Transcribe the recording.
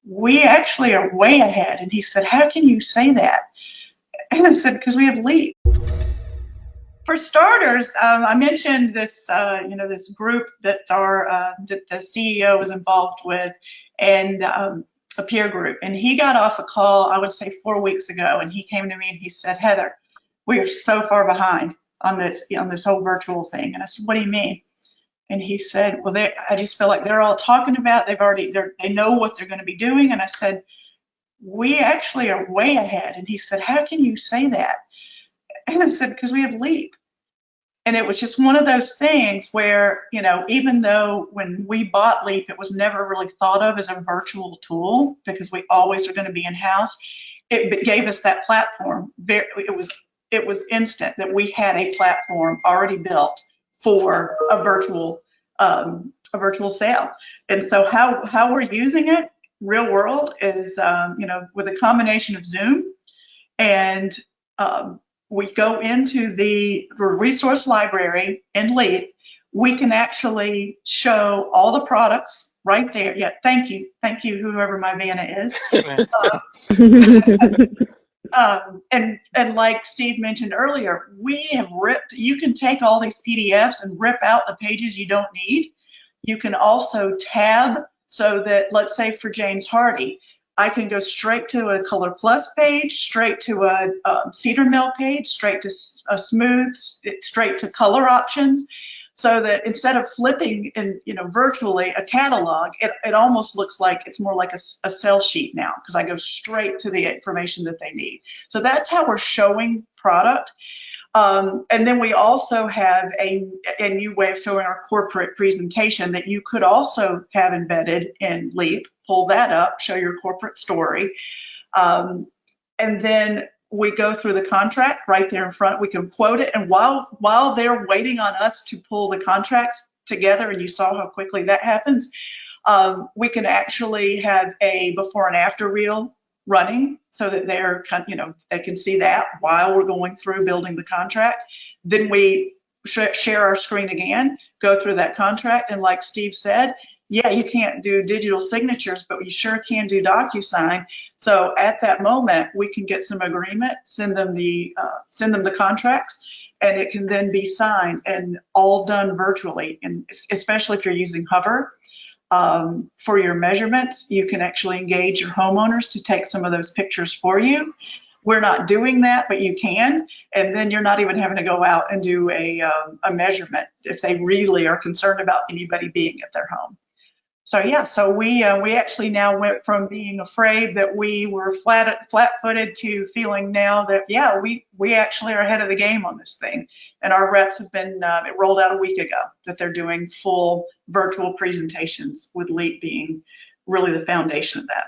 we actually are way ahead. And he said, how can you say that? And I said, because we have LEAP. For starters, I mentioned this, this group that that the CEO was involved with, and a peer group. And he got off a call, I would say 4 weeks ago, and he came to me and he said, Heather, we are so far behind on this whole virtual thing. And I said, what do you mean? And he said, well, I just feel like they're all talking about, they know what they're going to be doing. And I said, we actually are way ahead. And he said, how can you say that? And I said, because we have LEAP. And it was just one of those things where, even though when we bought LEAP, it was never really thought of as a virtual tool because we always are going to be in-house, it gave us that platform. It was instant that we had a platform already built for a virtual sale. And so how we're using it real world is, with a combination of Zoom and we go into the resource library in LEAP. We can actually show all the products right there. Yeah, thank you, whoever my Vanna is. And like Steve mentioned earlier, we have you can take all these PDFs and rip out the pages you don't need. You can also tab so that, let's say for James Hardie, I can go straight to a Color Plus page, straight to a Cedar Mill page, straight to a Smooth, straight to color options, so that instead of flipping in, virtually a catalog, it almost looks like it's more like a sell sheet now because I go straight to the information that they need. So that's how we're showing product. And then we also have a new way of showing our corporate presentation that you could also have embedded in LEAP. Pull that up, show your corporate story. And then we go through the contract right there in front. We can quote it. And while they're waiting on us to pull the contracts together, and you saw how quickly that happens, we can actually have a before and after reel running so that they can see that while we're going through building the contract. Then we share our screen again, go through that contract, and like Steve said, yeah, you can't do digital signatures, but you sure can do DocuSign. So at that moment, we can get some agreement, send them the contracts, and it can then be signed and all done virtually. And especially if you're using Hover for your measurements, you can actually engage your homeowners to take some of those pictures for you. We're not doing that, but you can, and then you're not even having to go out and do a measurement if they really are concerned about anybody being at their home. So yeah, so we actually now went from being afraid that we were flat-footed to feeling now that, yeah, we actually are ahead of the game on this thing. And our reps have been, it rolled out a week ago that they're doing full virtual presentations with LEAP being really the foundation of that.